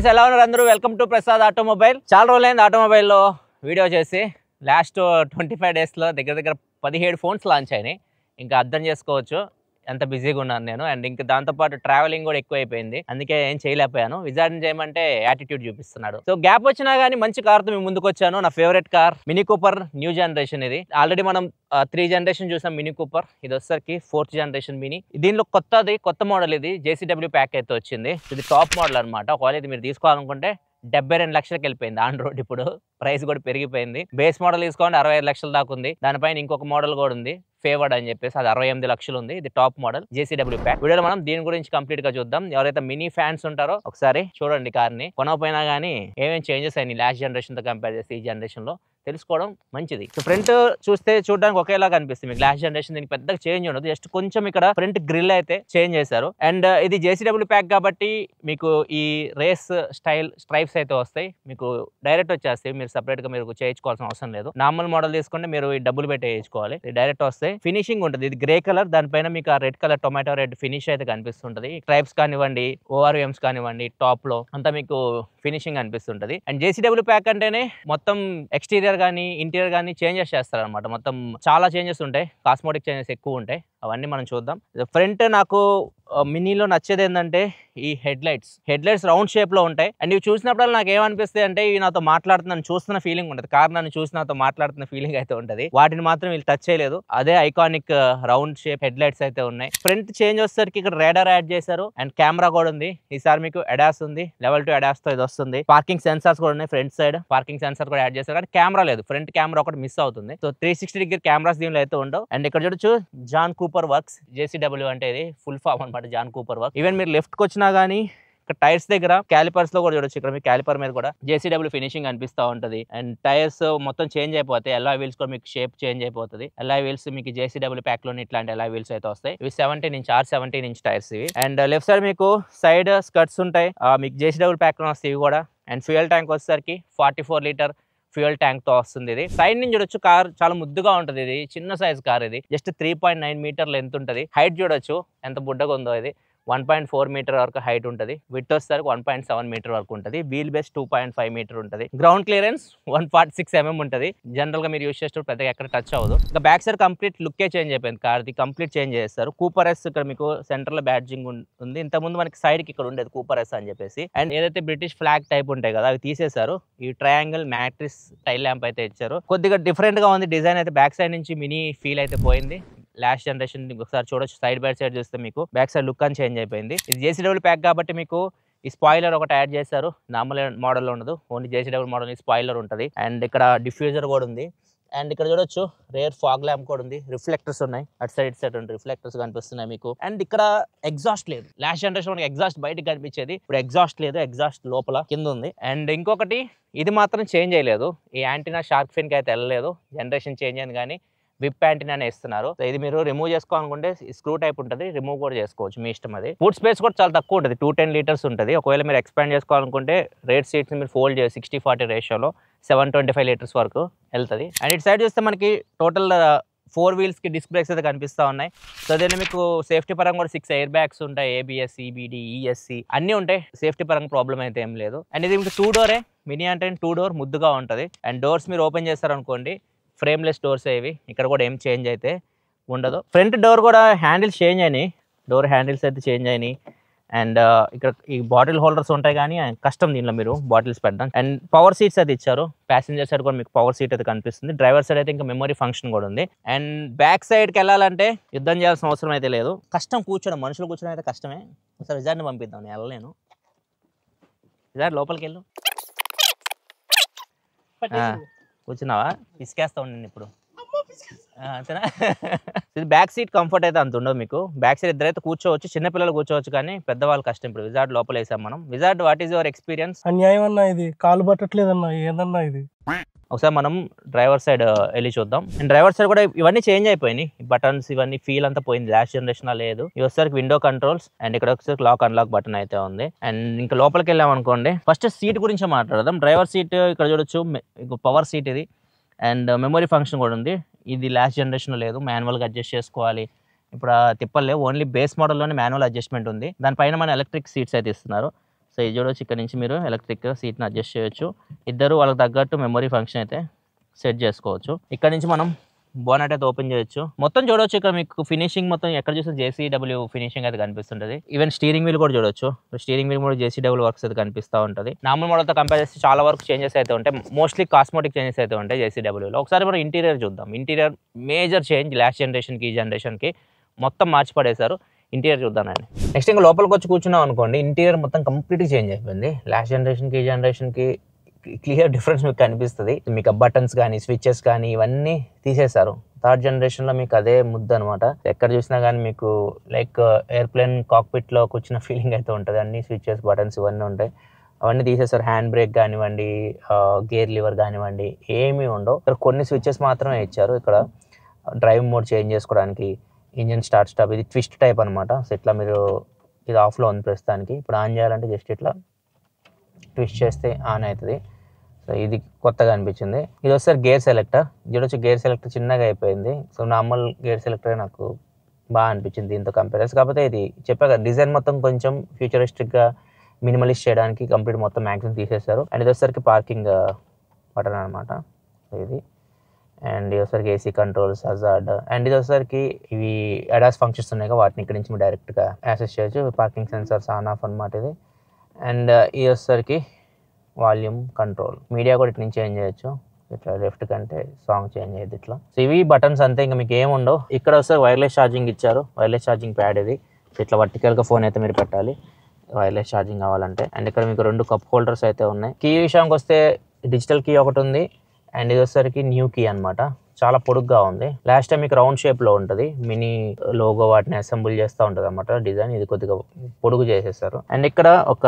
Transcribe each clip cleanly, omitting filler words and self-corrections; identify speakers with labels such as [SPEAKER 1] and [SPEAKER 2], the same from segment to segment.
[SPEAKER 1] Friends ఎలా ఉన్నారు అందరూ వెల్కమ్ టు ప్రసాద్ ఆటోమొబైల్ చాలా రోజులైంది ఆటోమొబైల్లో వీడియో చేసి లాస్ట్ 25 డేస్లో దగ్గర 17 ఫోన్స్ లాంచ్ అయినాయి ఇంకా అర్థం చేసుకోవచ్చు ఎంత బిజీగా ఉన్నాను నేను అండ్ ఇంకా దాంతోపాటు ట్రావెలింగ్ కూడా ఎక్కువైపోయింది అందుకే ఏం చేయలేకపోయాను విజార్డ్ చేయమంటే యాటిట్యూడ్ చూపిస్తున్నాడు సో గ్యాప్ వచ్చినా కానీ మంచి కార్తో మేము ముందుకు వచ్చాను నా favourite car mini Cooper new generation ఇది ఆల్రెడీ మనం 3 జనరేషన్ చూసాం మినీ కూపర్ ఇది వచ్చేసరికి 4th జనరేషన్ మినీ దీనిలో కొత్త మోడల్ ఇది JCW ప్యాక్ అయితే వచ్చింది ఇది టాప్ మోడల్ అనమాట ఒకవేళ ఇది మీరు తీసుకోవాలనుకుంటే 72 లక్షలకు వెళ్ళిపోయింది ఆన్ రోడ్ ఇప్పుడు ప్రైస్ కూడా పెరిగిపోయింది బేస్ మోడల్ తీసుకోండి 65 లక్షల దాకా ఉంది దానిపైన ఇంకొక మోడల్ కూడా ఉంది ఫేవర్డ్ అని చెప్పేసి అది 68 లక్షలు ఉంది ఇది టాప్ మోడల్ JCW ప్యాక్ వీడియోలో మనం దీని గురించి కంప్లీట్ గా చూద్దాం ఎవరైతే మినీ ఫ్యాన్స్ ఉంటారో ఒకసారి చూడండి కార్ ని కొనకపోయినా గానీ ఏమేమి చేంజెస్ అయినాయి లాస్ట్ జనరేషన్ తో కంపేర్ చేస్తే ఈ జనరేషన్ లో తెలుసుకోవడం మంచిది సో ఫ్రంట్ చూడడానికి ఒకేలా కనిపిస్తుంది మీకు లాస్ట్ జనరేషన్ దీనికి పెద్దగా చేంజ్ ఉండదు జస్ట్ కొంచెం ఇక్కడ ఫ్రంట్ గ్రిల్ అయితే చేంజ్ చేశారు అండ్ ఇది JCW ప్యాక్ కాబట్టి మీకు ఈ రేస్ స్టైల్ స్ట్రైప్స్ అయితే వస్తాయి మీకు డైరెక్ట్ వచ్చేస్తాయి మీరు సపరేట్ గా మీరు చేయించుకోవాల్సిన అవసరం లేదు నార్మల్ మోడల్ తీసుకుంటే మీరు ఈ డబ్బులు పెట్టి వేయించుకోవాలి డైరెక్ట్ వస్తాయి ఫినిషింగ్ ఉంటుంది ఇది గ్రే కలర్ దానిపైన మీకు ఆ red colour tomato red finish అయితే కనిపిస్తుంటది స్ట్రైప్స్ కానివ్వండి ORVMs కానివ్వండి టాప్ లో అంతా మీకు ఫినిషింగ్ అనిపిస్తుంటది అండ్ JCW ప్యాక్ అంటేనే మొత్తం ఎక్స్టీరియర్ కానీ ఇంటీరియర్ కానీ చేంజెస్ చేస్తారు అనమాట మొత్తం చాలా చేంజెస్ ఉంటాయి కాస్మోటిక్ చేంజెస్ ఎక్కువ ఉంటాయి అవన్నీ మనం చూద్దాం ఫ్రంట్ నాకు మినీలో నచ్చేది ఏంటంటే ఈ హెడ్ లైట్స్ రౌండ్ షేప్ లో ఉంటాయి అండ్ ఇవి చూసినప్పుడు నాకు ఏమనిపిస్తుంది అంటే ఇవి నాతో మాట్లాడుతున్నాను చూస్తున్న ఫీలింగ్ ఉంటుంది కార్ నన్ను చూసి నాతో మాట్లాడుతున్న ఫీలింగ్ అయితే ఉంటుంది వాటిని మాత్రం వీళ్ళు టచ్ చేయలేదు అదే iconic round shape head lights అయితే ఉన్నాయి ఫ్రంట్ చేంజ్ వచ్చేసరికి ఇక్కడ రేడార్ యాడ్ చేశారు అండ్ కెమెరా కూడా ఉంది ఈసారి మీకు అడాస్ ఉంది లెవెల్ 2 అడాస్ తో ఇది వస్తుంది పార్కింగ్ సెన్సార్స్ కూడా ఉన్నాయి ఫ్రంట్ సైడ్ పార్కింగ్ సెన్సార్ కూడా యాడ్ చేశారు కానీ కెమెరా లేదు ఫ్రంట్ కెమెరా ఒకటి మిస్ అవుతుంది సో 360 డిగ్రీ కెమెరాస్ దీనిలో అయితే ఉండవు అండ్ ఇక్కడ చూడొచ్చు జాన్ కూపర్ వర్క్స్ JCW అంటే ఇది ఫుల్ ఫామ్ అనమాట జాన్ కూపర్ వర్క్ ఈవెన్ మీరు లెఫ్ట్ కి వచ్చినా గానీ ఇక్కడ టైర్స్ దగ్గర క్యాలిపర్స్ లో కూడా చూడొచ్చు ఇక్కడ మీకు క్యాలిపర్ మీద కూడా JCW ఫినిషింగ్ అనిపిస్తూ ఉంటది అండ్ టైర్స్ మొత్తం చేంజ్ అయిపోతాయి ఎల్లాయ్ వీల్స్ కూడా మీకు షేప్ చేంజ్ అయిపోతుంది ఎల్లాయ్ వీల్స్ మీకు JCW ప్యాక్ లోని ఇట్లాంటి ఎల్లాయ్ వీల్స్ అయితే వస్తాయి ఇవి 17" టైర్స్ ఇవి అండ్ లెఫ్ట్ సైడ్ మీకు సైడ్ స్కర్ట్స్ ఉంటాయి మీకు JCW ప్యాక్ లో వస్తాయి ఇవి కూడా అండ్ ఫ్యూయల్ ట్యాంక్ వచ్చేసరికి 44 లీటర్ ఫ్యూయల్ ట్యాంక్ తో వస్తుంది ఇది సైడ్ నుంచి చూడొచ్చు కార్ చాలా ముద్దుగా ఉంటుంది ఇది చిన్న సైజ్ కార్ ఇది జస్ట్ 3.9 మీటర్ లెంత్ ఉంటుంది హైట్ చూడొచ్చు ఎంత బుడ్డగా ఉందో ఇది 1.4 మీటర్ వరకు హైట్ ఉంటుంది విడ్త్ వచ్చేసరికి 1.7 మీటర్ వరకు ఉంటుంది వీల్ బేస్ 2.5 మీటర్ ఉంటుంది గ్రౌండ్ క్లియరెన్స్ 146 mm ఉంటుంది జనరల్ గా మీరు యూస్ చేస్తే పెద్దగా ఎక్కడ టచ్ అవ్వదు ఇంకా బ్యాక్ సైడ్ కంప్లీట్ లుక్కే చేంజ్ అయిపోయింది కార్ ది కంప్లీట్ చేంజ్ చేస్తారు కూపర్ ఎస్ ఇక్కడ మీకు సెంటర్ లో బ్యాడ్జింగ్ ఉంది ఇంతకుముందు మనకి సైడ్ కి ఇక్కడ ఉండేది కూపర్ ఎస్ అని చెప్పేసి అండ్ ఏదైతే బ్రిటిష్ ఫ్లాగ్ టైప్ ఉంటాయి కదా అవి తీసేశారు ఈ ట్రయాంగిల్ మ్యాట్రిస్ టైల్ ల్యాంప్ అయితే ఇచ్చారు కొద్దిగా డిఫరెంట్ గా ఉంది డిజైన్ అయితే బ్యాక్ సైడ్ నుంచి మినీ ఫీల్ అయితే పోయింది లాస్ట్ జనరేషన్ ఒకసారి చూడొచ్చు సైడ్ బై సైడ్ చూస్తే మీకు బ్యాక్ సైడ్ లుక్ అని చేంజ్ అయిపోయింది ఇది JCW ప్యాక్ కాబట్టి మీకు ఈ స్పాయిలర్ ఒకటి యాడ్ చేశారు నార్మల్ మోడల్ ఉండదు ఓన్లీ JCW మోడల్ స్పాయిలర్ ఉంటుంది అండ్ ఇక్కడ డిఫ్యూజర్ కూడా ఉంది అండ్ ఇక్కడ చూడొచ్చు రేర్ ఫాగ్ ల్యాంప్ కూడా ఉంది రిఫ్లెక్టర్స్ ఉన్నాయి అటు సైడ్ ఉంటుంది రిఫ్లెక్టర్స్ కనిపిస్తున్నాయి మీకు అండ్ ఇక్కడ ఎగ్జాస్ట్ లేదు లాస్ట్ జనరేషన్ మనకి ఎగ్జాస్ట్ బయటకు కనిపించేది ఇప్పుడు ఎగ్జాస్ట్ లేదు ఎగ్జాస్ట్ లోపల కింద ఉంది అండ్ ఇంకొకటి ఇది మాత్రం చేంజ్ అయ్యలేదు ఈ యాంటీనా షార్క్ ఫిన్ కి అయితే వెళ్ళలేదు జనరేషన్ చేంజ్ అయింది కానీ విప్ యాంటీనా ఇస్తున్నారు ఇది మీరు రిమూవ్ చేసుకోవాలనుకుంటే స్క్రూ టైప్ ఉంటుంది రిమూవ్ కూడా చేసుకోవచ్చు మీ ఇష్టం అది ఫుడ్ స్పేస్ కూడా చాలా తక్కువ ఉంటుంది 210 లీటర్స్ ఉంటుంది ఒకవేళ మీరు ఎక్స్పాండ్ చేసుకోవాలనుకుంటే రేట్ సీట్స్ మీరు ఫోల్డ్ చేసి 60-40 రేషియోలో 725 లీటర్స్ వరకు వెళ్తుంది అండ్ ఇటు సైడ్ చూస్తే మనకి టోటల్ 4 వీల్స్ కి డిస్క్ బ్రేక్స్ అయితే కనిపిస్తూ ఉన్నాయి సో దీన్ని మీకు సేఫ్టీ పరంగా కూడా 6 ఎయిర్ బ్యాగ్స్ ఉంటాయి ABS EBD ESC అన్ని ఉంటాయి సేఫ్టీ పరంగా ప్రాబ్లం అయితే ఏం లేదు అండ్ ఇది మీకు 2 డోరే మినీ అంటే 2 డోర్ ముద్దుగా ఉంటుంది అండ్ డోర్స్ మీరు ఓపెన్ చేస్తారనుకోండి ఫ్రేమ్లెస్ డోర్స్ ఇవి ఇక్కడ కూడా ఏం చేంజ్ అయితే ఉండదు ఫ్రంట్ డోర్ కూడా హ్యాండిల్స్ చేంజ్ అయినాయి డోర్ హ్యాండిల్స్ అయితే చేంజ్ అయినాయి అండ్ ఇక్కడ ఈ బాటిల్ హోల్డర్స్ ఉంటాయి కానీ కష్టం దీనిలో మీరు బాటిల్స్ పెట్టడం అండ్ పవర్ సీట్స్ అయితే ఇచ్చారు ప్యాసింజర్ సైడ్ కూడా మీకు పవర్ సీట్ అయితే కనిపిస్తుంది డ్రైవర్ సైడ్ అయితే ఇంకా మెమరీ ఫంక్షన్ కూడా ఉంది అండ్ బ్యాక్ సైడ్కి వెళ్ళాలంటే యుద్ధం చేయాల్సిన అవసరం అయితే లేదు కష్టం కూర్చోడం మనుషులు కూర్చోడం అయితే కష్టమే ఒకసారి విజార్ని పంపిద్దాం నేను వెళ్ళలేను విజార్ లోపలికి వెళ్ళు కూర్చున్నావా పిసికేస్తా ఉండండి ఇప్పుడు అంతేనా ఇది బ్యాక్ సీట్ కంఫర్ట్ అయితే అంత ఉండదు మీకు బ్యాక్ సైడ్ ఇద్దరైతే కూర్చోవచ్చు చిన్నపిల్లలు కూర్చోవచ్చు కానీ పెద్దవాళ్ళు కష్టం ఇప్పుడు విజార్డ్ లోపల వేసాం మనం wizard what is your experience
[SPEAKER 2] అన్యాయం అన్నా ఇది కాలు పట్టట్లేదన్నా ఏదన్నా ఇది
[SPEAKER 1] ఒకసారి మనం డ్రైవర్ సైడ్ వెళ్ళి చూద్దాం అండ్ డ్రైవర్ సైడ్ కూడా ఇవన్నీ చేంజ్ అయిపోయినాయి బటన్స్ ఇవన్నీ ఫీల్ అంతా పోయింది లాస్ట్ జనరేషన్ లేదు ఇవి వచ్చేసరికి విండో కంట్రోల్స్ అండ్ ఇక్కడ వచ్చేసరికి లాక్ అన్లాక్ బటన్ అయితే ఉంది అండ్ ఇంకా లోపలికి వెళ్ళాం అనుకోండి ఫస్ట్ సీట్ గురించి మాట్లాడదాం డ్రైవర్ సీట్ ఇక్కడ చూడొచ్చు పవర్ సీట్ ఇది అండ్ మెమరీ ఫంక్షన్ కూడా ఉంది ఇది లాస్ట్ జనరేషన్ లేదు మాన్యువల్గా అడ్జస్ట్ చేసుకోవాలి ఇప్పుడు తిప్పలేవు ఓన్లీ బేస్ మోడల్లోనే మాన్యువల్ అడ్జస్ట్మెంట్ ఉంది దానిపైన మన ఎలక్ట్రిక్ సీట్స్ అయితే ఇస్తున్నారు సో ఇది చూడవచ్చు, ఇక్కడ నుంచి మీరు ఎలక్ట్రిక్ సీట్ని అడ్జస్ట్ చేయొచ్చు. ఇద్దరు వాళ్ళకి తగ్గట్టు మెమరీ ఫంక్షన్ అయితే సెట్ చేసుకోవచ్చు. ఇక్కడ నుంచి మనం బోనట్ అయితే ఓపెన్ చేయొచ్చు. మొత్తం చూడవచ్చు ఇక్కడ మీకు ఫినిషింగ్ మొత్తం ఎక్కడ చూస్తే JCW ఫినిషింగ్ అయితే కనిపిస్తుంటుంది. ఈవెన్ స్టీరింగ్ వీల్ కూడా చూడొచ్చు. స్టీరింగ్ వీల్ కూడా JCW వర్క్స్ అయితే కనిపిస్తూ ఉంటుంది. నార్మల్ మోడల్తో కంపేర్ చేస్తే చాలా వరకు చేంజెస్ అయితే ఉంటాయి. మోస్ట్లీ కాస్మెటిక్ చేంజెస్ అయితే ఉంటాయి JCWలో. ఒకసారి మనం ఇంటీరియర్ చూద్దాం. ఇంటీరియర్ మేజర్ చేంజ్ లాస్ట్ జనరేషన్కి ఈ జనరేషన్కి మొత్తం మార్చి పడేశారు. ఇంటీరియర్ చూద్దానండి. నెక్స్ట్ ఇంకా లోపలికి వచ్చి కూర్చున్నాం అనుకోండి, ఇంటీరియర్ మొత్తం కంప్లీట్గా చేంజ్ అయిపోయింది. లాస్ట్ జనరేషన్కి ఈ జనరేషన్కి క్లియర్ డిఫరెన్స్ మీకు కనిపిస్తుంది. మీకు బటన్స్ కానీ స్విచెస్ కానీ ఇవన్నీ తీసేశారు. థర్డ్ జనరేషన్లో మీకు అదే ముద్ద అనమాట. ఎక్కడ చూసినా కానీ మీకు లైక్ ఎయిర్ప్లేన్ కాక్పిట్లో కూర్చున్న ఫీలింగ్ అయితే ఉంటుంది. అన్ని స్విచెస్ బటన్స్ ఇవన్నీ ఉంటాయి. అవన్నీ తీసేశారు. హ్యాండ్ బ్రేక్ కానివ్వండి, గేర్ లివర్ కానివ్వండి ఏమీ ఉండవు. ఇక్కడ కొన్ని స్విచెస్ మాత్రమే ఇచ్చారు. ఇక్కడ డ్రైవ్ మోడ్ చేంజ్ చేసుకోవడానికి, ఇంజిన్ స్టార్ట్ స్టాప్, ఇది ట్విస్ట్ టైప్ అనమాట. సో ఇట్లా మీరు ఇది ఆఫ్లో ఉంది ప్రస్తుతానికి. ఇప్పుడు ఆన్ చేయాలంటే జస్ట్ ఇట్లా ట్విస్ట్ చేస్తే ఆన్ అవుతుంది. సో ఇది కొత్తగా అనిపించింది. ఇది వచ్చేసరి గేర్ సెలెక్టర్. ఇది వచ్చి గేర్ సెలెక్టర్ చిన్నగా అయిపోయింది. సో నార్మల్ గేర్ సెలెక్టర్ నాకు బాగా అనిపించింది దీంతో కంపేర్. కాకపోతే ఇది చెప్పా కదా, డిజైన్ మొత్తం కొంచెం ఫ్యూచరిస్టిక్గా మినిమలిస్ట్ చేయడానికి కంప్లీట్ మొత్తం మ్యాక్సిమం తీసేశారు. అండ్ ఇది వచ్చేసరికి పార్కింగ్ బటన్ అనమాట. సో ఇది అండ్ ఇది వచ్చేసరికి AC కంట్రోల్స్, హజార్డ్. అండ్ ఇది వచ్చేసరికి ఇవి అడాస్ ఫంక్షన్స్ ఉన్నాయి కదా, వాటిని ఇక్కడ నుంచి డైరెక్ట్గా యాక్సెస్ చేయొచ్చు. పార్కింగ్ సెన్సర్స్ ఆన్ ఆఫ్ అనమాట ఇది. అండ్ ఇది వచ్చేసరికి వాల్యూమ్ కంట్రోల్, మీడియా కూడా ఇటు నుంచి చేంజ్ చేయొచ్చు. ఇట్లా లెఫ్ట్ కంటే సాంగ్ చేంజ్ అయ్యేది ఇట్లా. సో ఇవి బటన్స్ అంతే, ఇంకా మీకు ఏముండవు. ఇక్కడ వస్తే వైర్లెస్ ఛార్జింగ్ ఇచ్చారు. వైర్లెస్ ఛార్జింగ్ ప్యాడ్ ఇది. ఇట్లా వర్టికల్గా ఫోన్ అయితే మీరు పెట్టాలి వైర్లెస్ ఛార్జింగ్ కావాలంటే. అండ్ ఇక్కడ మీకు 2 కప్ హోల్డర్స్ అయితే ఉన్నాయి. కీ విషయానికి వస్తే డిజిటల్ కీ ఒకటి ఉంది. అండ్ ఇది వచ్చేసరికి న్యూ కీ అనమాట. చాలా పొడుగ్గా ఉంది. లాస్ట్ టైం మీకు రౌండ్ షేప్లో ఉంటుంది. మినీ లోగో వాటిని అసెంబుల్ చేస్తూ ఉంటుంది అనమాట డిజైన్. ఇది కొద్దిగా పొడుగు చేసేసారు. అండ్ ఇక్కడ ఒక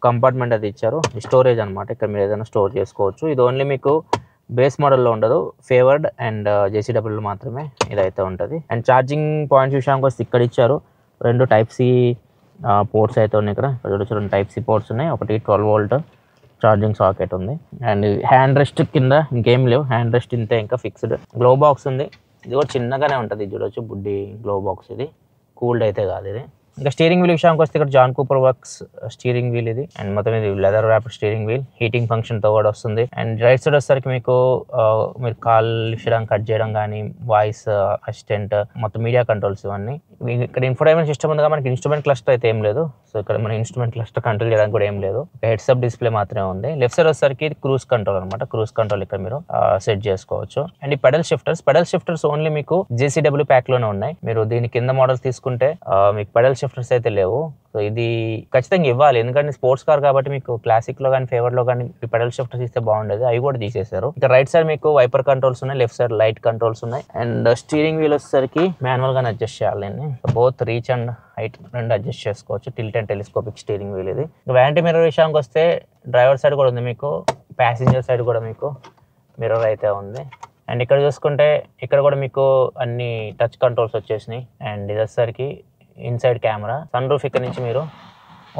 [SPEAKER 1] కంపార్ట్మెంట్ అది ఇచ్చారు, స్టోరేజ్ అనమాట. ఇక్కడ మీరు ఏదైనా స్టోర్ చేసుకోవచ్చు. ఇది ఓన్లీ మీకు బేస్ మోడల్లో ఉండదు, ఫేవర్డ్ అండ్ JCW మాత్రమే ఇదైతే ఉంటుంది. అండ్ ఛార్జింగ్ పాయింట్స్ విషయానికి వస్తే ఇక్కడ ఇచ్చారు 2 Type-C పోర్ట్స్ అయితే ఉన్నాయి. ఇక్కడ చూడొచ్చు 2 Type-C పోర్ట్స్ ఉన్నాయి. ఒకటి 12 వోల్ట్ ఛార్జింగ్ సాకెట్ ఉంది. అండ్ హ్యాండ్ రెస్ట్ కింద ఇంకేం లేవు. హ్యాండ్ రెస్ట్ ఇంతే, ఇంకా ఫిక్స్డ్. గ్లో బాక్స్ ఉంది. ఇది కూడా చిన్నగానే ఉంటుంది. చూడొచ్చు బుడ్డి గ్లో బాక్స్. ఇది కూల్డ్ అయితే కాదు ఇది. ఇంకా స్టీరింగ్ వీల్ విషయానికి వస్తే ఇక్కడ John Cooper Works steering wheel ఇది. అండ్ మొత్తం ఇది leather wrap steering wheel, heating ఫంక్షన్తో కూడా వస్తుంది. అండ్ రైట్ సైడ్ వచ్చేసరికి మీకు మీరు కాల్ లిఫ్ట్ చేయడం, కట్ చేయడం కానీ, వాయిస్ అసిస్టెంట్, మొత్తం మీడియా కంట్రోల్స్ ఇవన్నీ. ఇక్కడ ఇన్ఫోటైన్మెంట్ సిస్టమ్ ఉంది, మనకి ఇన్స్ట్రుమెంట్ క్లస్టర్ అయితే ఏం లేదు. సో ఇక్కడ మన ఇన్స్ట్రుమెంట్ క్లస్టర్ కంట్రోల్ చేయడానికి కూడా ఏం లేదు. హెడ్స్ అప్ డిస్ప్లే మాత్రమే ఉంది. లెఫ్ట్ సైడ్ వచ్చేసరికి క్రూజ్ కంట్రోల్ అనమాట. క్రూజ్ కంట్రోల్ ఇక్కడ మీరు సెట్ చేసుకోవచ్చు. అండ్ ఈ పెడల్ షిఫ్టర్స్ ఓన్లీ మీకు JCW ప్యాక్ లోనే ఉన్నాయి. మీరు దీని కింద మోడల్స్ తీసుకుంటే మీకు పెడల్ షిఫ్టర్స్ అయితే లేవు. సో ఇది ఖచ్చితంగా ఇవ్వాలి, ఎందుకంటే స్పోర్ట్స్ కార్ కాబట్టి మీకు క్లాసిక్ లో కానీ ఫేవర్ లో కానీ పెడల్ షిఫ్టర్స్ ఇస్తే బాగుండేది. అవి కూడా తీసేశారు. ఇక రైట్ సైడ్ మీకు వైపర్ కంట్రోల్స్ ఉన్నాయి, లెఫ్ట్ సైడ్ లైట్ కంట్రోల్స్ ఉన్నాయి. అండ్ స్టీరింగ్ వీల్ వచ్చేసరికి మాన్యువల్ గానే అడ్జస్ట్ చేయాలి. Both reach and height 2 adjust చేసుకోవచ్చు. Tilt and telescopic steering wheel ఇది. వ్యాంటీ మిర్రర్ విషయానికి వస్తే డ్రైవర్ సైడ్ కూడా ఉంది మీకు, ప్యాసింజర్ సైడ్ కూడా మీకు మిర్రర్ అయితే ఉంది. అండ్ ఇక్కడ చూసుకుంటే ఇక్కడ కూడా మీకు అన్ని టచ్ కంట్రోల్స్ వచ్చేసినాయి. అండ్ ఇది వచ్చేసరికి ఇన్సైడ్ కెమెరా. సన్ రూఫ్ ఇక్కడ నుంచి మీరు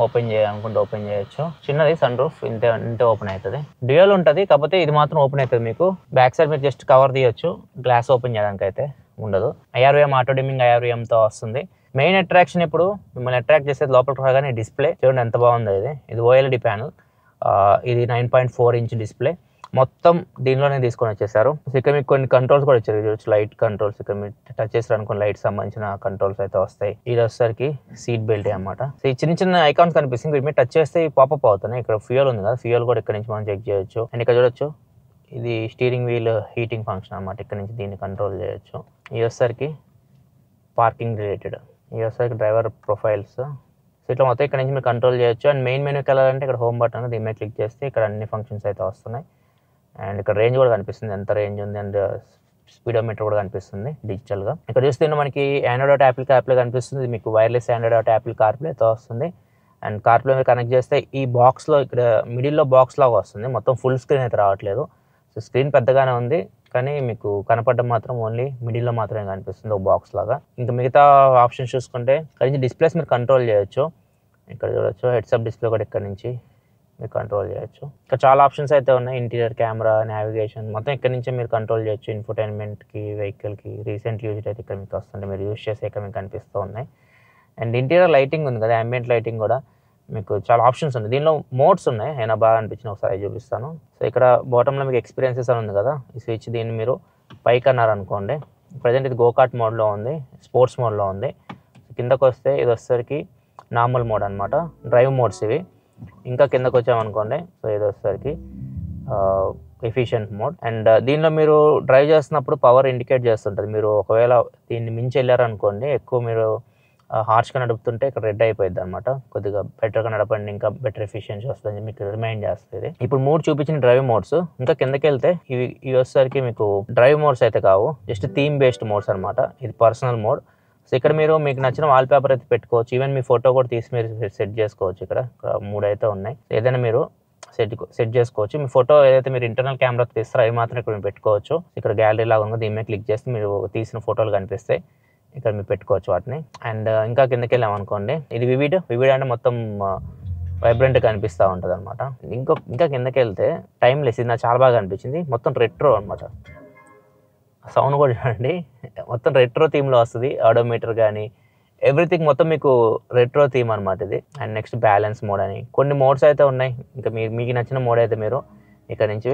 [SPEAKER 1] ఓపెన్ చేయాలనుకుంటే ఓపెన్ చేయొచ్చు. చిన్నది సన్ రూఫ్, ఇంతే ఓపెన్ అవుతుంది. డ్యూయల్ ఉంటుంది, కాకపోతే ఇది మాత్రం ఓపెన్ అవుతుంది. మీకు బ్యాక్ సైడ్ మీరు జస్ట్ కవర్ తీయొచ్చు, గ్లాస్ ఓపెన్ చేయడానికి అయితే ఉండదు. IRVM ఆటో డిమ్మింగ్ IRVMతో వస్తుంది. మెయిన్ అట్రాక్షన్ ఇప్పుడు మిమ్మల్ని అట్రాక్ట్ చేసేది లోపలికి రాగానే డిస్ప్లే చూడండి ఎంత బాగుందో. ఇది OLED ప్యానల్. ఇది 9.4 ఇంచ్ డిస్ప్లే. మొత్తం దీనిలోనే తీసుకొని వచ్చేసారు. ఇక్కడ మీకు కొన్ని కంట్రోల్స్ కూడా వచ్చారు. చూడొచ్చు లైట్ కంట్రోల్స్. ఇక్కడ మీరు టచ్ చేసారు అనుకోండి, లైట్ సంబంధించిన కంట్రోల్స్ అయితే వస్తాయి. ఇది వచ్చేసరికి సీట్ బెల్ట్ అనమాట. సో ఈ చిన్న ఐకాన్స్ కనిపిస్తుంది, వీటి మీద టచ్ చేస్తే పాపప్ అవుతున్నాయి. ఇక్కడ ఫ్యూయల్ ఉంది కదా, ఫ్యూయల్ కూడా ఇక్కడ నుంచి మనం చెక్ చేయొచ్చు. అండ్ ఇక్కడ చూడొచ్చు ఇది స్టీరింగ్ వీల్ హీటింగ్ ఫంక్షన్ అనమాట. ఇక్కడ నుంచి దీన్ని కంట్రోల్ చేయొచ్చు. ఇది వచ్చేసరికి పార్కింగ్ రిలేటెడ్. ఇది వచ్చేసరికి డ్రైవర్ ప్రొఫైల్స్. సో ఇట్లా మొత్తం ఇక్కడ నుంచి మీరు కంట్రోల్ చేయొచ్చు. అండ్ మెయిన్ మెనూకి వెళ్ళాలంటే ఇక్కడ హోమ్ బటన్, దీని మీద క్లిక్ చేస్తే ఇక్కడ అన్ని ఫంక్షన్స్ అయితే వస్తున్నాయి. అండ్ ఇక్కడ రేంజ్ కూడా కనిపిస్తుంది, ఎంత రేంజ్ ఉంది. అండ్ స్పీడోమీటర్ కూడా కనిపిస్తుంది డిజిటల్గా. ఇక్కడ చూస్తే మనకి ఆండ్రాయిడ్ యాప్లో కనిపిస్తుంది. మీకు వైర్లెస్ ఆండ్రాయిడ్ యాపిల్ కార్ప్లేతో వస్తుంది. అండ్ కార్ప్లే మీరు కనెక్ట్ చేస్తే ఈ బాక్స్లో ఇక్కడ మిడిల్లో బాక్స్ లాగా వస్తుంది. మొత్తం ఫుల్ స్క్రీన్ అయితే రావట్లేదు. సో స్క్రీన్ పెద్దగానే ఉంది, కానీ మీకు కనపడడం మాత్రం ఓన్లీ మిడిల్లో మాత్రమే కనిపిస్తుంది, ఒక బాక్స్ లాగా. ఇంకా మిగతా ఆప్షన్స్ చూసుకుంటే ఇక్కడ నుంచి డిస్ప్లేస్ మీరు కంట్రోల్ చేయొచ్చు. ఇక్కడ చూడొచ్చు హెడ్స్ అప్ డిస్ప్లే కూడా ఇక్కడ నుంచి మీరు కంట్రోల్ చేయొచ్చు. ఇక్కడ చాలా ఆప్షన్స్ అయితే ఉన్నాయి. ఇంటీరియర్ కెమెరా, నావిగేషన్ మొత్తం ఇక్కడ నుంచే మీరు కంట్రోల్ చేయొచ్చు. ఇన్ఫోటైన్మెంట్కి, వెహికల్కి, రీసెంట్ యూజ్ అయితే ఇక్కడ మీకు వస్తుంది. మీరు యూజ్ చేసే ఇక్కడ మీకు కనిపిస్తూ ఉన్నాయి. అండ్ ఇంటీరియర్ లైటింగ్ ఉంది కదా, అంబియంట్ లైటింగ్ కూడా మీకు చాలా ఆప్షన్స్ ఉన్నాయి. దీనిలో మోడ్స్ ఉన్నాయి. అయినా బాగా అనిపించిన ఒకసారి చూపిస్తాను. సో ఇక్కడ బాటంలో మీకు ఎక్స్పీరియన్సెస్ అని ఉంది కదా, ఈ స్విచ్ దీన్ని మీరు పైకి అన్నారనుకోండి, ప్రజెంట్ ఇది గోకార్ట్ మోడ్లో ఉంది, స్పోర్ట్స్ మోడ్లో ఉంది. కిందకు వస్తే ఇది వచ్చేసరికి నార్మల్ మోడ్ అనమాట, డ్రైవ్ మోడ్స్ ఇవి. ఇంకా కిందకు వచ్చామనుకోండి, సో ఇది వచ్చేసరికి ఎఫిషియెంట్ మోడ్. అండ్ దీనిలో మీరు డ్రైవ్ చేస్తున్నప్పుడు పవర్ ఇండికేట్ చేస్తుంటుంది. మీరు ఒకవేళ దీన్ని మించి వెళ్ళారనుకోండి, ఎక్కువ మీరు హార్ష్గా నడుపుతుంటే ఇక్కడ రెడ్ అయిపోయింది అనమాట. కొద్దిగా బెటర్గా నడపండి, ఇంకా బెటర్ ఎఫిషియన్సీ వస్తుంది మీకు రిమైండ్ చేస్తుంది. ఇప్పుడు 3 చూపించిన డ్రైవ్ మోడ్స్. ఇంకా కిందకి వెళ్తే ఇవి వచ్చేసరికి మీకు డ్రైవ్ మోడ్స్ అయితే కావు, జస్ట్ థీమ్ బేస్డ్ మోడ్స్ అనమాట. ఇది పర్సనల్ మోడ్. సో ఇక్కడ మీరు మీకు నచ్చిన వాల్ పేపర్ అయితే పెట్టుకోవచ్చు. ఈవెన్ మీ ఫోటో కూడా తీసి మీరు సెట్ చేసుకోవచ్చు. ఇక్కడ 3 అయితే ఉన్నాయి. ఏదైనా మీరు సెట్ చేసుకోవచ్చు. మీ ఫోటో ఏదైతే మీరు ఇంటర్నల్ కెమెరా తీస్తారో అవి మాత్రం ఇక్కడ మీరు పెట్టుకోవచ్చు. ఇక్కడ గ్యాలరీ లాగా ఉంది, దీని మీద క్లిక్ చేస్తే మీరు తీసిన ఫోటోలు కనిపిస్తాయి, ఇక్కడ మీరు పెట్టుకోవచ్చు వాటిని. అండ్ ఇంకా కిందకి వెళ్ళామనుకోండి, ఇది వివిడ్ అంటే మొత్తం వైబ్రెంట్ కనిపిస్తూ ఉంటుంది అనమాట. ఇంకా కిందకి వెళ్తే టైమ్లెస్, ఇది నాకు చాలా బాగా అనిపించింది. మొత్తం రెట్రో అనమాట. సౌండ్ కూడా చూడండి, మొత్తం రెట్రో థీమ్లో వస్తుంది. ఆడోమీటర్ కానీ ఎవ్రీథింగ్ మొత్తం మీకు రెట్రో థీమ్ అనమాట ఇది. అండ్ నెక్స్ట్ బ్యాలెన్స్ మోడ్ అని కొన్ని మోడ్స్ అయితే ఉన్నాయి. ఇంకా మీకు నచ్చిన మోడ్ అయితే మీరు ఇక్కడ నుంచి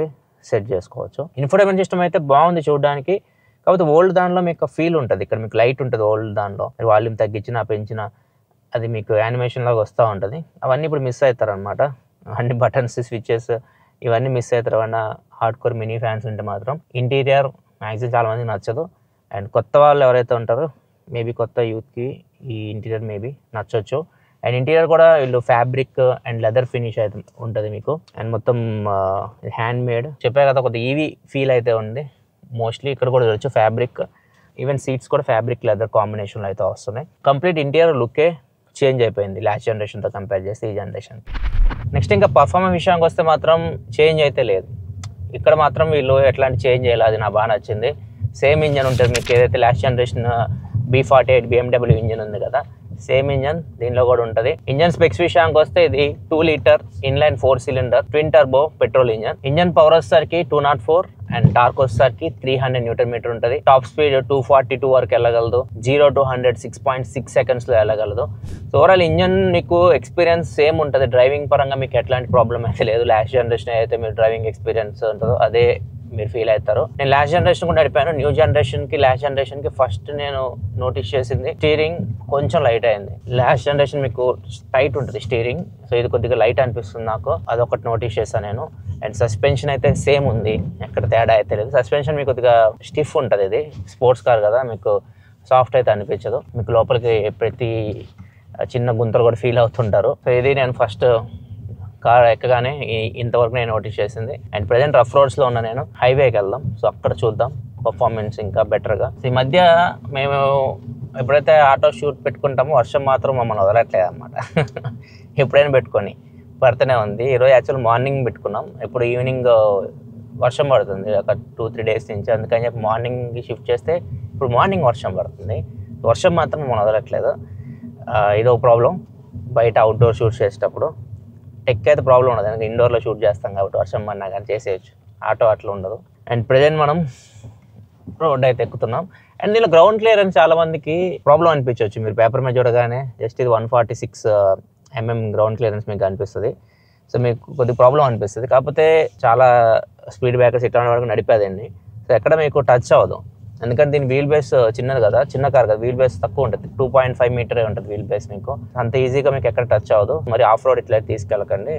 [SPEAKER 1] సెట్ చేసుకోవచ్చు. ఇన్ఫోటైన్మెంట్ సిస్టమ్ అయితే బాగుంది చూడడానికి. కాకపోతే ఓల్డ్ దానిలో మీకు ఫీల్ ఉంటుంది. ఇక్కడ మీకు లైట్ ఉంటుంది ఓల్డ్ దానిలో, వాల్యూమ్ తగ్గించినా పెంచినా అది మీకు యానిమేషన్ లాగా వస్తూ ఉంటుంది. అవన్నీ ఇప్పుడు మిస్ అవుతారనమాట. అన్ని బటన్స్, స్విచెస్ ఇవన్నీ మిస్ అవుతారు. ఏమన్నా హార్డ్ కోర్ మినీ ఫ్యాన్స్ ఉంటే మాత్రం. ఇంటీరియర్ మ్యాక్సిమం చాలా మందికి నచ్చదు. అండ్ కొత్త వాళ్ళు ఎవరైతే ఉంటారో, మేబీ కొత్త యూత్కి ఈ ఇంటీరియర్ మేబీ నచ్చవచ్చు. అండ్ ఇంటీరియర్ కూడా వీళ్ళు ఫ్యాబ్రిక్ అండ్ లెదర్ ఫినిష్ అయితే ఉంటుంది మీకు. అండ్ మొత్తం హ్యాండ్ మేడ్ చెప్పే కదా, కొద్దిగా ఈవీ ఫీల్ అయితే ఉంది మోస్ట్లీ. ఇక్కడ కూడా చూడొచ్చు ఫ్యాబ్రిక్, ఈవెన్ సీట్స్ కూడా ఫ్యాబ్రిక్ లెదర్ కాంబినేషన్లో అయితే వస్తున్నాయి. కంప్లీట్ ఇంటీరియర్ లుక్కే చేంజ్ అయిపోయింది లాస్ట్ జనరేషన్తో కంపేర్ చేస్తే ఈ జనరేషన్. నెక్స్ట్ ఇంకా పర్ఫార్మెన్స్ విషయానికి వస్తే మాత్రం చేంజ్ అయితే లేదు. ఇక్కడ మాత్రం వీళ్ళు ఎట్లాంటి చేంజ్ చేయాలి, అది నాకు బాగా నచ్చింది. సేమ్ ఇంజన్ ఉంటుంది మీకు. ఏదైతే last generation B48 BMW engine ఉంది కదా, సేమ్ ఇంజన్ దీనిలో కూడా ఉంటుంది. ఇంజన్ స్పెక్స్ విషయానికి వస్తే ఇది 2 litre inline 4 cylinder twin turbo petrol engine. Engine power వచ్చేసరికి 204 అండ్ టార్క్ వచ్చేసరికి 300 Nm ఉంటుంది. టాప్ స్పీడ్ 242 వరకు వెళ్ళగలదు. 0 to 100 6.6 seconds లో వెళ్ళగలదు. సో ఓవరాల్ ఇంజన్ మీకు ఎక్స్పీరియన్స్ సేమ్ ఉంటుంది. డ్రైవింగ్ పరంగా మీకు ఎట్లాంటి ప్రాబ్లం అయితే లేదు. లాస్ట్ జనరేషన్ అయితే మీరు డ్రైవింగ్ ఎక్స్పీరియన్స్ ఉంటుందో అదే మీరు ఫీల్ అవుతారు. నేను లాస్ట్ జనరేషన్ కూడా నడిపాను. న్యూ జనరేషన్కి లాస్ట్ జనరేషన్కి ఫస్ట్ నేను నోటీస్ చేసింది స్టీరింగ్ కొంచెం లైట్ అయింది. లాస్ట్ జనరేషన్ మీకు టైట్ ఉంటుంది స్టీరింగ్, సో ఇది కొద్దిగా లైట్ అనిపిస్తుంది నాకు. అదొకటి నోటీస్ చేశాను నేను. అండ్ సస్పెన్షన్ అయితే సేమ్ ఉంది, ఎక్కడ తేడా అయితే లేదు. సస్పెన్షన్ మీకు కొద్దిగా స్టిఫ్ ఉంటుంది. ఇది స్పోర్ట్స్ కార్ కదా, మీకు సాఫ్ట్ అయితే అనిపించదు. మీకు లోపలికి ప్రతి చిన్న గుంతలు కూడా ఫీల్ అవుతుంటారు. సో ఇది నేను ఫస్ట్ కార్ ఎక్కగానే ఇంతవరకు నేను నోటీస్ చేసింది. అండ్ ప్రజెంట్ రఫ్ రోడ్స్లో ఉన్న నేను హైవేకి వెళ్దాం, సో అక్కడ చూద్దాం పర్ఫార్మెన్స్ ఇంకా బెటర్గా. ఈ మధ్య మేము ఎప్పుడైతే ఆటో షూట్ పెట్టుకుంటామో వర్షం మాత్రం మమ్మల్ని వదలట్లేదు అనమాట. ఎప్పుడైనా పెట్టుకొని పడుతూనే ఉంది. ఈరోజు యాక్చువల్ మార్నింగ్ పెట్టుకున్నాం, ఇప్పుడు ఈవినింగ్ వర్షం పడుతుంది ఒక 2-3 డేస్ నుంచి. అందుకని చెప్పి మార్నింగ్కి షిఫ్ట్ చేస్తే ఇప్పుడు మార్నింగ్ వర్షం పడుతుంది. వర్షం మాత్రం మమ్మల్ని వదలట్లేదు. ఇదో ప్రాబ్లం. బయట అవుట్డోర్ షూట్ చేసేటప్పుడు టెక్ అయితే ప్రాబ్లం ఉండదు, ఎందుకంటే ఇండోర్లో షూట్ చేస్తాం కాబట్టి వర్షం పడినా కానీ చేసేయచ్చు. ఆటో అట్లా ఉండదు. అండ్ ప్రజెంట్ మనం రోడ్ అయితే ఎక్కుతున్నాం. అండ్ దీనిలో గ్రౌండ్ క్లియరెన్స్ చాలా మందికి ప్రాబ్లం అనిపించవచ్చు. మీరు పేపర్ మీద చూడగానే జస్ట్ ఇది 146 mm గ్రౌండ్ క్లియరెన్స్ మీకు అనిపిస్తుంది. సో మీకు కొద్దిగా ప్రాబ్లం అనిపిస్తుంది. కాకపోతే చాలా స్పీడ్ బ్రేకర్స్ ఇట్లాంటి వరకు నడిపేదండి. సో ఎక్కడ మీకు టచ్ అవ్వదు, ఎందుకంటే దీని వీల్ బేస్ చిన్నది కదా, చిన్న కార్ కదా, వీల్ బేస్ తక్కువ ఉంటుంది. 2.5 మీటరే ఉంటుంది వీల్ బేస్. మీకు అంత ఈజీగా మీకు ఎక్కడ టచ్ అవ్వదు. మరి ఆఫ్ రోడ్ ఇట్లా తీసుకెళ్ళకండి,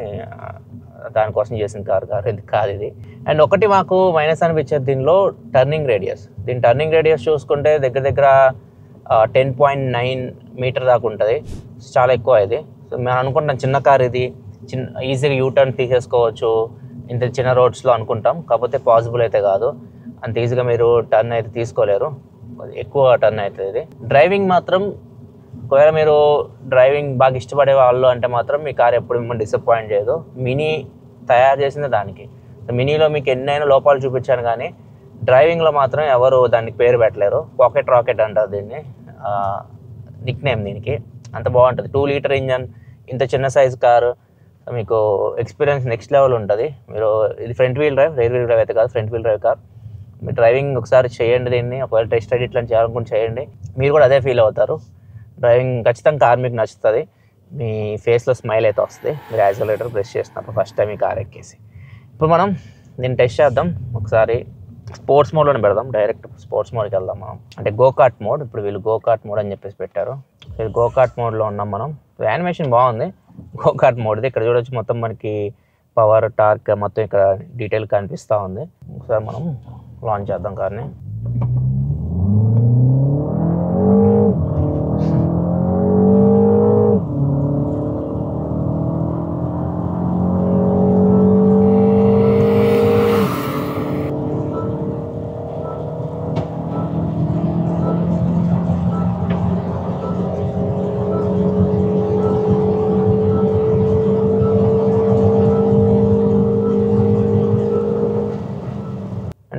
[SPEAKER 1] దానికోసం చేసిన కార్ ఇది కాదు ఇది. అండ్ ఒకటి మాకు మైనస్ అనిపించేది దీనిలో టర్నింగ్ రేడియస్. దీని టర్నింగ్ రేడియస్ చూసుకుంటే దగ్గర 10.9 మీటర్ దాకా ఉంటుంది. చాలా ఎక్కువ ఇది. సో మేము అనుకుంటాం చిన్న కార్ ఇది, ఈజీగా యూటర్న్ తీసేసుకోవచ్చు ఇంత చిన్న రోడ్స్లో అనుకుంటాం. కాకపోతే పాసిబుల్ అయితే కాదు, అంత ఈజీగా మీరు టర్న్ అయితే తీసుకోలేరు, ఎక్కువ టర్న్ అవుతుంది ఇది. డ్రైవింగ్ మాత్రం ఒకవేళ మీరు డ్రైవింగ్ బాగా ఇష్టపడే వాళ్ళు అంటే మాత్రం మీ కార్ ఎప్పుడు మిమ్మల్ని డిసప్పాయింట్ చేయదు. మినీ తయారు చేసింది దానికి. మినీలో మీకు ఎన్నైనా లోపాలు చూపించాను, కానీ డ్రైవింగ్లో మాత్రం ఎవరు దానికి పేరు పెట్టలేరు. పాకెట్ రాకెట్ అంటారు దీన్ని, నిక్ నేమ్ దీనికి. అంత బాగుంటుంది. 2 లీటర్ ఇంజన్, ఇంత చిన్న సైజ్ కారు, మీకు ఎక్స్పీరియన్స్ నెక్స్ట్ లెవెల్ ఉంటుంది. మీరు ఇది front wheel drive, rear wheel drive అయితే కాదు, ఫ్రంట్ వీల్ డ్రైవ్ కార్. మీరు డ్రైవింగ్ ఒకసారి చేయండి దీన్ని, ఒకవేళ టెస్ట్ రైడ్ ఇట్లా చేయాలనుకుంటే చేయండి, మీరు కూడా అదే ఫీల్ అవుతారు. డ్రైవింగ్ ఖచ్చితంగా కార్ మీకు నచ్చుతుంది. మీ ఫేస్లో స్మైల్ అయితే వస్తుంది మీరు యాక్సిలరేటర్ ప్రెస్ చేస్తున్నప్పుడు ఫస్ట్ టైం ఈ కార్ ఎక్కేసి. ఇప్పుడు మనం దీన్ని టెస్ట్ చేద్దాం ఒకసారి. స్పోర్ట్స్ మోడ్లోనే పెడదాం, డైరెక్ట్ స్పోర్ట్స్ మోడ్కి వెళ్దాం మనం. అంటే గోకార్ట్ మోడ్, ఇప్పుడు వీళ్ళు గోకార్ట్ మోడ్ అని చెప్పేసి పెట్టారు. ఇది గోకార్ట్ మోడ్లో ఉన్నాం మనం. యానిమేషన్ బాగుంది గోకార్ట్ మోడ్ది. ఇక్కడ చూడొచ్చు మొత్తం మనకి పవర్ టార్క్ మొత్తం ఇక్కడ డీటెయిల్ కనిపిస్తూ ఉంది. ఒకసారి మనం లాంచ్ చేద్దాం కార్ని.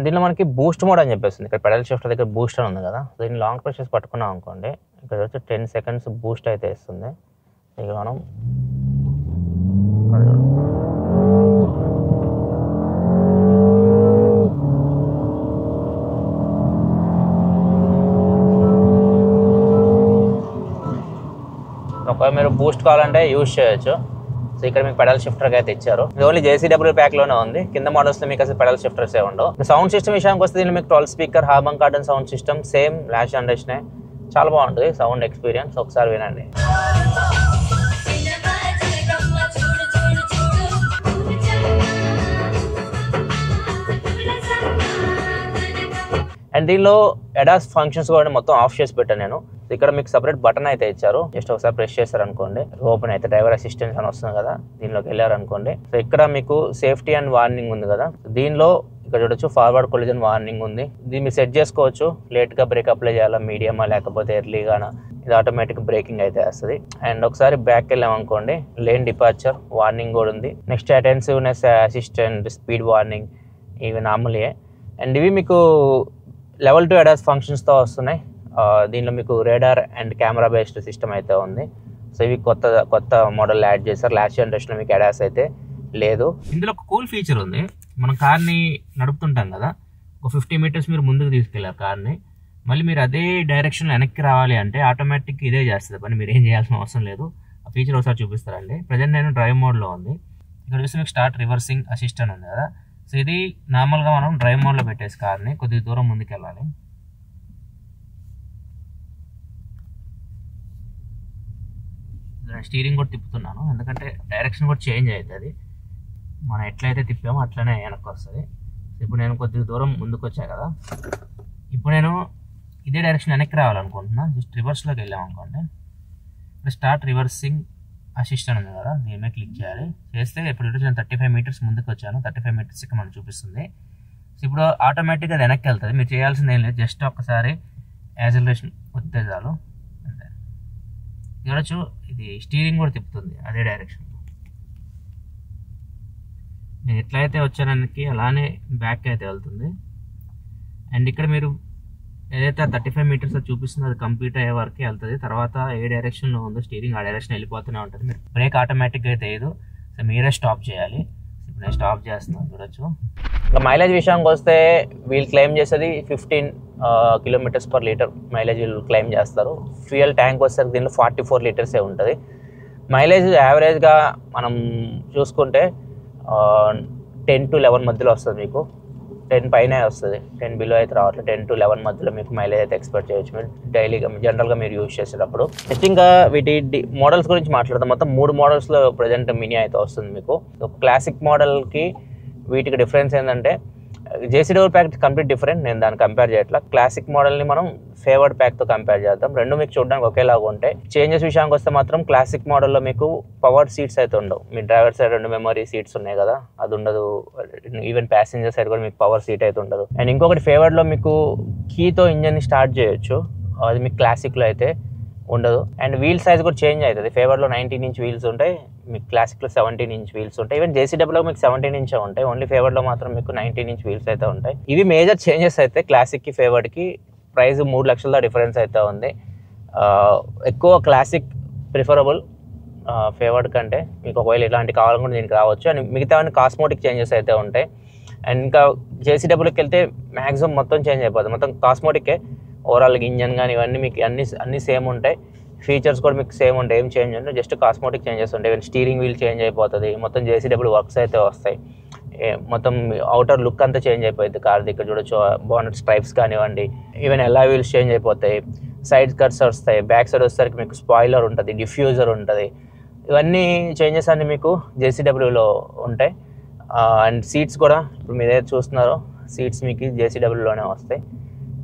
[SPEAKER 1] దీనిలో మనకి బూస్ట్ మోడ్ అని చెప్పేస్తుంది. ఇక్కడ పెడల్ షిఫ్టర్ దగ్గర బూస్ట్ అని ఉంది కదా, దీన్ని లాంగ్ ప్రెస్ చేసి పట్టుకున్నాం అనుకోండి, ఇక్కడ వచ్చి 10 seconds బూస్ట్ అయితే ఇస్తుంది. ఇక మనం ఒకవేళ మీరు బూస్ట్ కావాలంటే యూజ్ చేయొచ్చు. సో ఇక్కడ మీకు పెడల్ షిఫ్టర్ అయితే ఇచ్చారు. ఇది ఓన్లీ JCW ప్యాక్లోనే ఉంది. కింద మోడల్స్లో మీకు అసలు పెడల్ షిఫ్టర్స్ ఉండవు. సౌండ్ సిస్టమ్ విషయానికి వస్తే దీన్ని మీకు 12 speaker Harman Kardon sound system, same last జనరేషనే. చాలా బాగుంటుంది సౌండ్ ఎక్స్పీరియన్స్, ఒకసారి వినండి. అండ్ దీనిలో ఎడాస్ ఫంక్షన్స్ కూడా మొత్తం ఆఫ్ చేసి పెట్టాను నేను. ఇక్కడ మీకు సపరేట్ బటన్ అయితే ఇచ్చారు. జస్ట్ ఒకసారి ప్రెస్ చేశారనుకోండి ఓపెన్ అయితే డ్రైవర్ అసిస్టెన్స్ అని వస్తుంది కదా, దీనిలోకి వెళ్ళారనుకోండి. సో ఇక్కడ మీకు సేఫ్టీ అండ్ వార్నింగ్ ఉంది కదా, దీనిలో ఇక్కడ చూడొచ్చు ఫార్వర్డ్ కొలిజన్ వార్నింగ్ ఉంది. దీన్ని మీరు సెట్ చేసుకోవచ్చు, లేట్గా బ్రేక్ అప్లై చేయాలా, మీడియమా లేకపోతే ఎర్లీగానా. ఇది ఆటోమేటిక్ బ్రేకింగ్ అయితే వస్తుంది. అండ్ ఒకసారి బ్యాక్ వెళ్ళామనుకోండి, లేన్ డిపార్చర్ వార్నింగ్ కూడా ఉంది. నెక్స్ట్ అటెన్సివ్నెస్ అసిస్టెంట్, స్పీడ్ వార్నింగ్, ఇవి నార్మలే. అండ్ ఇవి మీకు లెవెల్ 2 అడాస్ ఫంక్షన్స్తో వస్తున్నాయి. దీనిలో మీకు radar and camera based system అయితే ఉంది. సో ఇవి కొత్త మోడల్ యాడ్ చేశారు. లాస్ట్ జనరేషన్లో మీకు అడాస్ అయితే లేదు. ఇందులో ఒక కూల్ ఫీచర్ ఉంది. మనం కార్ని నడుపుతుంటాం కదా, ఒక 50 meters మీరు ముందుకు తీసుకెళ్ళారు కార్ని, మళ్ళీ మీరు అదే డైరెక్షన్లో వెనక్కి రావాలి అంటే ఆటోమేటిక్ ఇదే చేస్తుంది పని, మీరు ఏం చేయాల్సిన అవసరం లేదు. ఆ ఫీచర్ ఒకసారి చూపిస్తారండి. ప్రజెంట్ నేను డ్రైవ్ మోడ్లో ఉంది. ఇక్కడ చూస్తే మీకు స్టార్ట్ రివర్సింగ్ అసిస్టెంట్ ఉంది కదా. సో ఇది నార్మల్గా మనం డ్రైవ్ మోడ్లో పెట్టేసి కార్ని కొద్దిగా దూరం ముందుకు వెళ్ళాలి. స్టీరింగ్ కూడా తిప్పుతున్నాను ఎందుకంటే డైరెక్షన్ కూడా చేంజ్ అవుతుంది. మనం ఎట్లయితే తిప్పామో అట్లనే వెనక్కి వస్తుంది. ఇప్పుడు నేను కొద్దిగా దూరం ముందుకు వచ్చా కదా, ఇప్పుడు నేను ఇదే డైరెక్షన్ వెనక్కి రావాలనుకుంటున్నా. జస్ట్ రివర్స్లోకి వెళ్ళామనుకోండి, ఇప్పుడు స్టార్ట్ రివర్సింగ్ అసిస్టెంట్ ఉంది కదా, దీని మీద క్లిక్ చేయాలి. చేస్తే ఇప్పుడు నేను 35 meters ముందుకు వచ్చాను, 35 meters ఇక్కడ మనకు చూపిస్తుంది. సో ఇప్పుడు ఆటోమేటిక్గా అది వెనక్కి వెళ్తుంది. మీరు చేయాల్సింది ఏం లేదు, జస్ట్ ఒకసారి యాక్సిలరేషన్ వస్తే చాలు అంతే. చూడొచ్చు ఇది స్టీరింగ్ కూడా తిప్పుతుంది అదే డైరెక్షన్లో. నేను ఎట్లయితే వచ్చానికి అలానే బ్యాక్ అయితే వెళ్తుంది. అండ్ ఇక్కడ మీరు ఏదైతే 35 meters చూపిస్తుందో అది కంప్లీట్ అయ్యే వరకు వెళ్తుంది. తర్వాత ఏ డైరెక్షన్లో ఉందో స్టీరింగ్ ఆ డైరెక్షన్ వెళ్ళిపోతూనే ఉంటుంది. మీరు బ్రేక్ ఆటోమేటిక్గా అయితే వేయదు, సో మీరే స్టాప్ చేయాలి. ఇప్పుడు నేను స్టాప్ చేస్తున్నాను చూడొచ్చు. ఇంకా మైలేజ్ విషయానికి వస్తే వీళ్ళు క్లెయిమ్ చేసేది 15 km/L మైలేజ్ వీళ్ళు క్లెయిమ్ చేస్తారు. ఫ్యూయల్ ట్యాంక్ వస్తే దీనిలో 44 liters ఉంటుంది. మైలేజ్ యావరేజ్గా మనం చూసుకుంటే 10 to 11 మధ్యలో వస్తుంది. మీకు 10 పైనే వస్తుంది, 10 బిలో అయితే రావట్లేదు. 10 to 11 మధ్యలో మీకు మైలేజ్ అయితే ఎక్స్పెక్ట్ చేయొచ్చు మీరు డైలీగా జనరల్గా మీరు యూజ్ చేసేటప్పుడు. నెక్స్ట్ ఇంకా వీటి మోడల్స్ గురించి మాట్లాడదాం. మొత్తం 3 మోడల్స్లో ప్రజెంట్ మినీ అయితే వస్తుంది మీకు. క్లాసిక్ మోడల్కి వీటికి డిఫరెన్స్ ఏంటంటే JCW ప్యాక్ కంప్లీట్ డిఫరెంట్, నేను దాన్ని కంపేర్ చేయట్లా. క్లాసిక్ మోడల్ని మనం ఫేవర్డ్ ప్యాక్తో కంపేర్ చేద్దాం. రెండు మీకు చూడడానికి ఒకేలాగా ఉంటాయి. చేంజెస్ విషయానికి వస్తే మాత్రం క్లాసిక్ మోడల్లో మీకు పవర్డ్ సీట్స్ అయితే ఉండవు. మీ డ్రైవర్ సైడ్ 2 మెమరీ సీట్స్ ఉన్నాయి కదా, అది ఉండదు. ఈవెన్ ప్యాసింజర్ సైడ్ కూడా మీకు పవర్ సీట్ అయితే ఉండదు. అండ్ ఇంకొకటి ఫేవర్డ్లో మీకు కీతో ఇంజన్ని స్టార్ట్ చేయొచ్చు, అది మీకు క్లాసిక్లో అయితే ఉండదు. అండ్ వీల్ సైజ్ కూడా చేంజ్ అవుతుంది. ఫేవర్లో 19-inch వీల్స్ ఉంటాయి, మీకు క్లాసిక్లో 17-inch వీల్స్ ఉంటాయి. ఈవెన్ JCWలో మీకు 17-inch ఉంటాయి, ఓన్లీ ఫేవర్లో మాత్రం మీకు 19-inch వీల్స్ అయితే ఉంటాయి. ఇవి మేజర్ చేంజెస్ అయితే క్లాసిక్కి ఫేవర్డ్కి. ప్రైస్ 3 లక్షల డిఫరెన్స్ అయితే ఉంది. ఎక్కువ క్లాసిక్ ప్రిఫరబుల్ ఫేవర్డ్ కంటే. మీకు ఒకవేళ ఇలాంటి కావాలనుకుంటే దీనికి రావచ్చు. అండ్ మిగతా కాస్మోటిక్ చేంజెస్ అయితే ఉంటాయి. అండ్ ఇంకా JCWకి వెళ్తే మ్యాక్సిమం మొత్తం చేంజ్ అయిపోతుంది, మొత్తం కాస్మోటికే. ఓవరాల్గా ఇంజన్ కానీ ఇవన్నీ మీకు అన్నీ సేమ్ ఉంటాయి. ఫీచర్స్ కూడా మీకు సేమ్ ఉంటాయి, ఏం చేంజ్ ఉంటుంది, జస్ట్ కాస్మోటిక్ చేంజెస్ ఉంటాయి. ఈవెన్ స్టీరింగ్ వీల్ చేంజ్ అయిపోతుంది, మొత్తం JCW వర్క్స్ అయితే వస్తాయి, మొత్తం అవుటర్ లుక్ అంతా చేంజ్ అయిపోయింది కార్ది. ఇక్కడ చూడొచ్చు బానెట్ స్ట్రైప్స్ కానివ్వండి, ఈవెన్ ఎలా వీల్స్ చేంజ్ అయిపోతాయి, సైడ్ కట్స్ వస్తాయి, బ్యాక్ సైడ్ వచ్చేసరికి మీకు స్పాయిలర్ ఉంటుంది, డిఫ్యూజర్ ఉంటుంది. ఇవన్నీ చేంజెస్ అన్నీ మీకు JCWలో ఉంటాయి. అండ్ సీట్స్ కూడా ఇప్పుడు మీరు ఏదైతే చూస్తున్నారో సీట్స్ మీకు JCWలోనే వస్తాయి.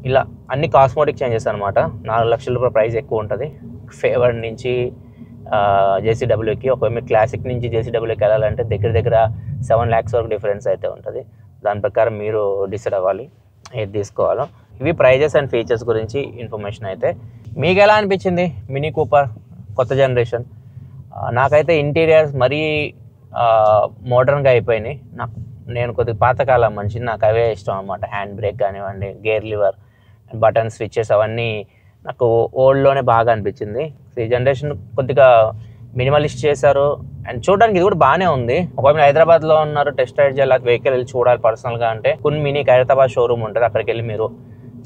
[SPEAKER 1] ఇలా అన్ని కాస్మోటిక్ చేంజెస్ అనమాట. 4 లక్షల రూపాయల ప్రైస్ ఎక్కువ ఉంటుంది ఫేవర్ నుంచి JCWకి. ఒకవేళ మీరు క్లాసిక్ నుంచి JCWకి వెళ్ళాలంటే దగ్గర 7 lakhs వరకు డిఫరెన్స్ అయితే ఉంటుంది. దాని ప్రకారం మీరు డిసైడ్ అవ్వాలి ఏది తీసుకోవాలో. ఇవి ప్రైజెస్ అండ్ ఫీచర్స్ గురించి ఇన్ఫర్మేషన్ అయితే. మీకు ఎలా అనిపించింది మినీ కూపర్ కొత్త జనరేషన్? నాకైతే ఇంటీరియర్స్ మరీ మోడర్న్గా అయిపోయినాయి. నేను కొద్దిగా పాతకాలం మనిషిని, నాకు అవే ఇష్టం అనమాట. హ్యాండ్ బ్రేక్ కానివ్వండి, గేర్ లివర్, బటన్ స్విచ్చెస్ అవన్నీ నాకు ఓల్డ్లోనే బాగా అనిపించింది. ఈ జనరేషన్ కొద్దిగా మినిమలిస్ట్ చేశారు. అండ్ చూడడానికి ఇది కూడా బాగానే ఉంది. ఒకవేళ హైదరాబాద్లో ఉన్నారు, టెస్ట్ రైడ్ చేయాలి, వెహికల్ వెళ్ళి చూడాలి పర్సనల్గా అంటే కున్ మినీ ఖైరతాబాద్ షోరూమ్ ఉంటుంది, అక్కడికి వెళ్ళి మీరు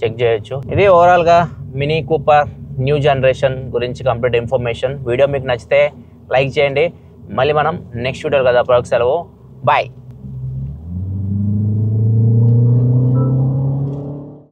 [SPEAKER 1] చెక్ చేయొచ్చు. ఇది ఓవరాల్గా మినీ కూపర్ న్యూ జనరేషన్ గురించి కంప్లీట్ ఇన్ఫర్మేషన్. వీడియో మీకు నచ్చితే లైక్ చేయండి. మళ్ళీ మనం నెక్స్ట్ వీడియోలో కదా, అప్పటికి సెలవు, బాయ్.